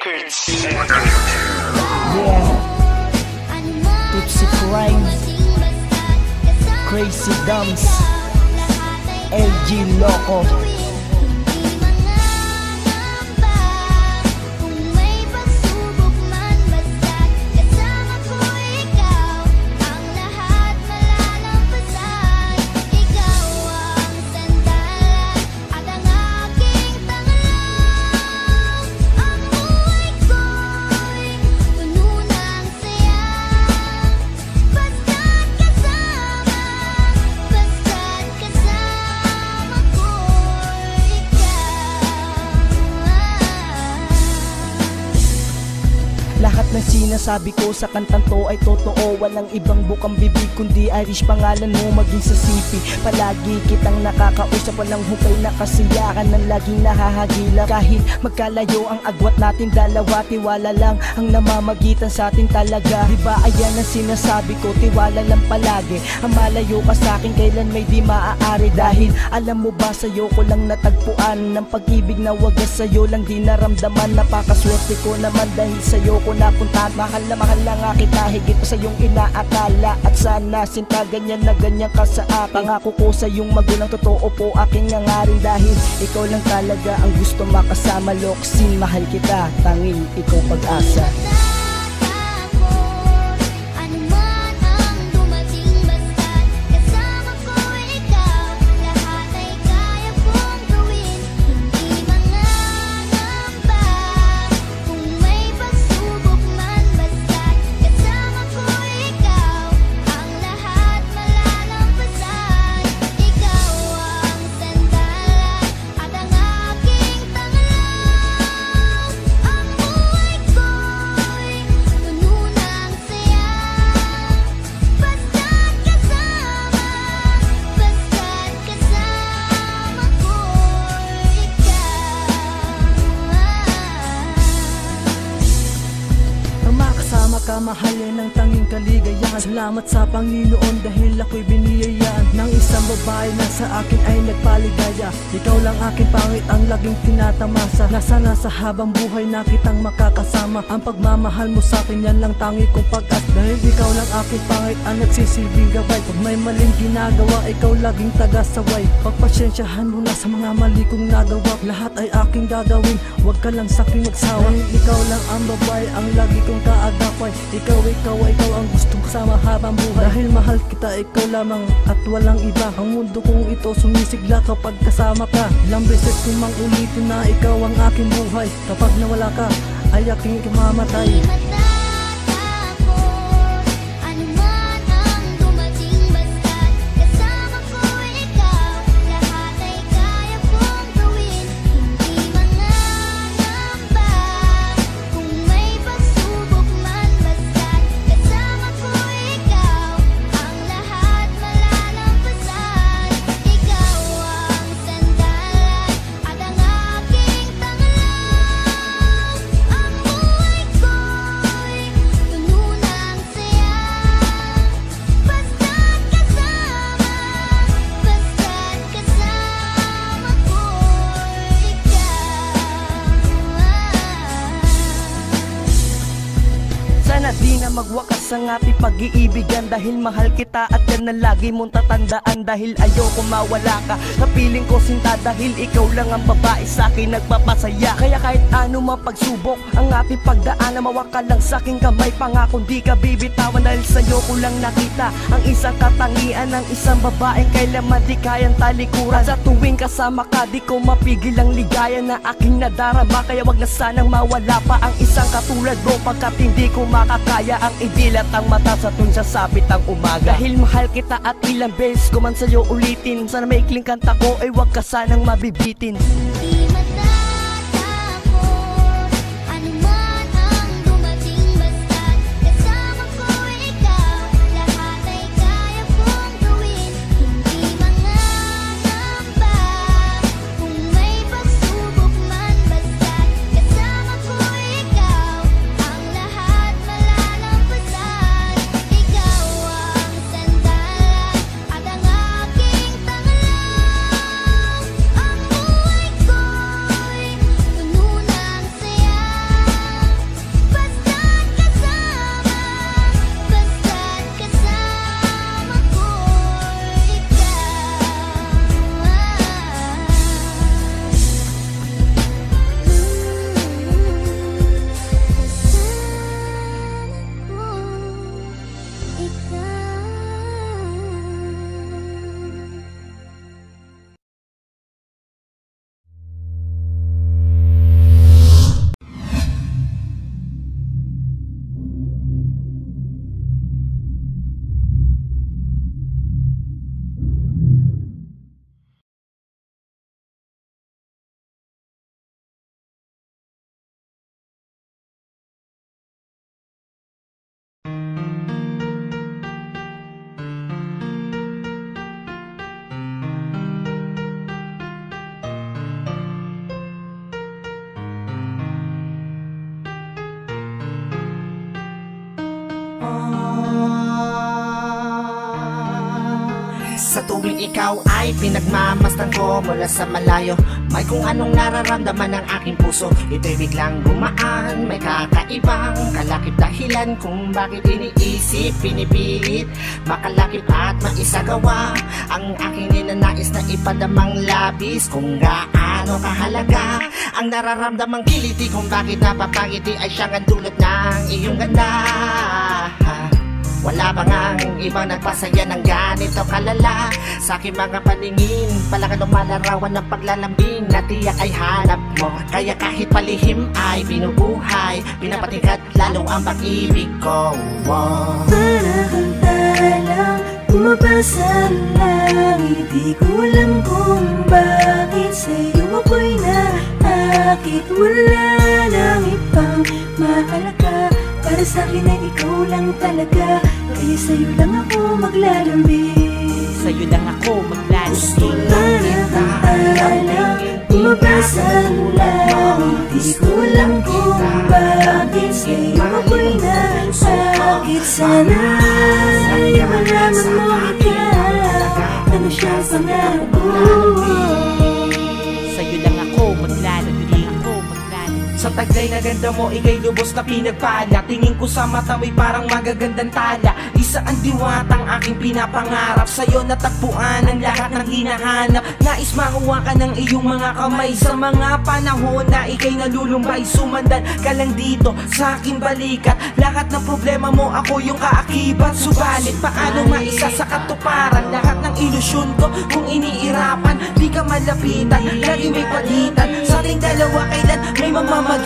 Records. Yeah, Tipsy Crime, Crazy Dumps, LG Loco. Lahat ng sinasabi ko sa kantang to ay totoo. Walang ibang bukang bibig kundi Irish pangalan mo maging sa sipi. Palagi kitang nakakausap, walang hukay na kasiyahan ng laging nahahagila. Kahit magkalayo ang agwat natin dalawa, tiwala lang ang namamagitan sa atin talaga. Diba ayan ang sinasabi ko, tiwala lang palagi. Ang malayo ka sa akin kailan may di maaari. Dahil alam mo ba sa'yo ko lang natagpuan ng pag-ibig na wagas sa'yo lang di naramdaman. Napakaswerte ko naman dahil sa'yo ko napunta. Mahal na nga kita higit pa sa iyong inaakala. At sana sinta ganyan na ganyan ka sa akin. Pangako ko sa iyong magulang totoo po aking nangarin. Dahil ikaw lang talaga ang gusto makasama. Loksin, mahal kita, tanging ikaw pag-asa. Kamahalin ng tanging kaligayahan. Salamat sa Panginoon dahil ako'y biniyayaan ng isang babae na sa akin ay nagpaligaya. Ikaw lang aking pangit ang laging tinatamasa. Nasa habang buhay na kitang makakasama. Ang pagmamahal mo sa akin yan lang tangi kong pag-as. Dahil ikaw lang aking pangit ang nagsisilbing gabay. Pag may maling ginagawa, ikaw laging taga-saway. Pagpasensyahan mo na sa mga mali kong nagawa. Lahat ay aking gagawin, wag ka lang sa akin magsawa. Dahil ikaw lang ang babae ang lagi kong kaagapay. Ikaw ang gustong kasama habang buhay. Dahil mahal kita, ikaw lamang at walang iba. Ang mundo kong ito sumisigla kapag kasama ka. Ilang beses kong mang ulitin na ikaw ang aking buhay. Kapag nawala ka, ay aking ikamamatay. Di na magwakas ang ating pag-iibigan. Dahil mahal kita at yan na lagi mong tatandaan. Dahil ayoko mawala ka sa piling ko sinta. Dahil ikaw lang ang babae sa akin nagpapasaya. Kaya kahit ano man pagsubok ang ating pagdaan, mawak ka lang sa aking kamay. Pangako di ka bibitawan. Dahil sa'yo ko lang nakita ang isang katangian ng isang babaeng kailanman di kayang talikuran. At sa tuwing kasama ka di ko mapigil ang ligaya na aking nadarama. Kaya wag na sanang mawala pa ang isang katulad mo. Pagkat hindi ko makakaya ang idilat ang mata sa tuwing sasapit ang umaga. Dahil mahal kita at ilang beses ko man sa'yo ulitin. Sana maikling kanta ko ay wag ka sanang mabibitin. Ang buhay ko Sa tuwing ikaw ay pinagmamasdan ko mula sa malayo, may kung anong nararamdaman ng aking puso. Ito'y biglang gumaan, may kakaibang kalakip dahilan kung bakit iniisip, pinipilit makalakip at maisagawa ang aking ninanais na ipadamang labis. Kung gaano kahalaga ang nararamdamang kiliti, kung bakit napapangiti ay siyang ang dulot ng iyong ganda. Wala bang ang ibang nagpasaya ng ganito kalala? Sa aking mga paningin, palakan lumalarawan ng paglalambing na tiyak ay hanap mo. Kaya kahit palihim ay binubuhay, pinapatingkat lalo ang pag-ibig ko. Para kang talang bumabasa ng langit, di ko alam kung bakit sa'yo ako'y naakit. Wala nang ibang mahalaga, para sa'kin ay ikaw lang talaga. Kaya sa'yo lang ako maglalambing, Sa'yo lang ako maglalambing. para kang talang bumabasa ng langit, di ko alam kung bakit sa'yo ako'y naakit. Sana ay malaman mo ikaw, ano siyang pangarap ko. Sa'yo lang ako maglalambing. Sa taglay na ganda mo, ika'y lubos na pinagpala. Tingin ko sa mata mo'y parang magagandang tala. Isa ang diwatang aking pinapangarap, sa'yo natagpuan ang lahat ng hinahanap. Nais makuha ka ng iyong mga kamay sa mga panahon na ika'y nalulumbay. Sumandan ka lang dito sa aking balikat, lahat ng problema mo ako yung kaakibat. Subalit paano maisa sa katuparan lahat ng ilusyon ko kung iniirapan? Di ka malapitan, lagi may palitan. Sa ating dalawa kailan may mamamagitan.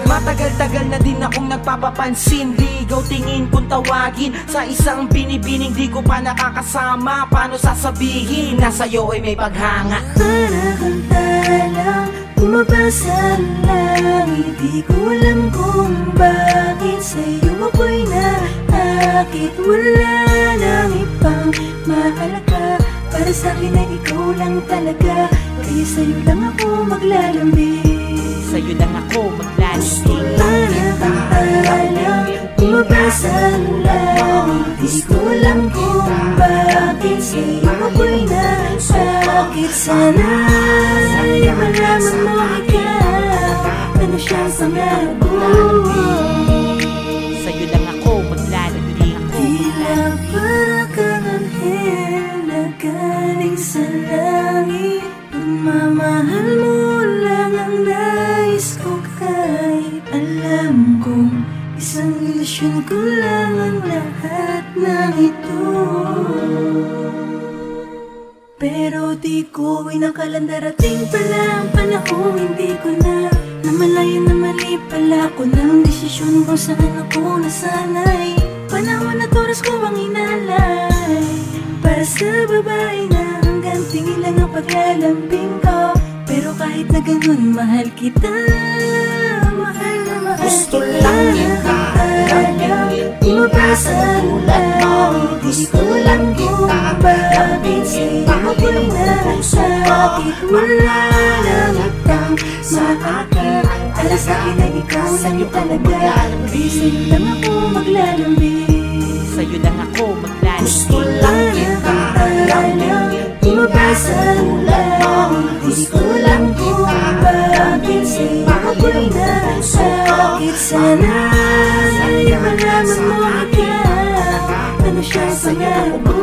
Matagal-tagal na din akong nagpapapansin, ligaw tingin kung tawagin sa isang binibining di ko pa nakakasama. Paano sasabihin na sa'yo ay may paghanga? Para kang talang bumabasa ng langit, di ko alam kung bakit sa'yo ako'y naakit. Wala nang ibang mahalaga, para sa'kin ay ikaw lang talaga. Kaya sa'yo lang ako maglalambing, Sa'yo lang ako maglalambing. para kang talang bumabasa ng langit, di ko alam kung bakit sa'yo ako'y naakit. Sana ay malaman mo ikaw, ano siyang pangarap ko. Sa'yo lang ako maglalambing. Tila para kang anghel na galing sa langit, pagmamahal mo lang ang nais ko. Kahit alam kong isang ilusyon ko lang ang lahat ng ito, pero di ko inakalang darating pala ang panahon. Hindi ko na namalayan na mali pala ko ng desisyon kung saan ako nasanay. Panahon at oras ko ang inalay para sa babae na hanggang tingin lang ang paglalambing ko. Pero kahit na ganun, mahal kita, mahal na mahal Gusto kita. lang kita lambingin, Bumabasa ng langit, di ko alam kung bakit sa'yo ako'y nasakit. Wala nang ibang maakit, para sa'kin ay ikaw lang talaga. Kaya sa'yo lang ako maglalambing, Sa'yo lang ako gusto maglalambing. lang kita lambingin. bumabasa ng langit, di ko alam kung bakit sa'yo ako'y nasakit. Sana ay malaman mo ikaw, ano siyang pangarap ko.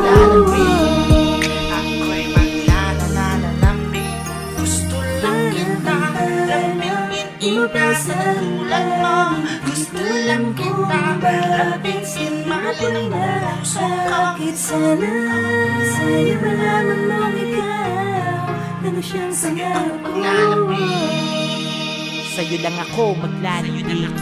Ako'y maglalalambing, gusto lang kita lambingin. Bumabasa ng langit, Gusto lang kita lambingin. Mahalin mo ang nasakit. Sana sa'yo malaman mo ikaw, ano siyang pangarap ko. maglalambing. Sa'yo lang ako maglalambing.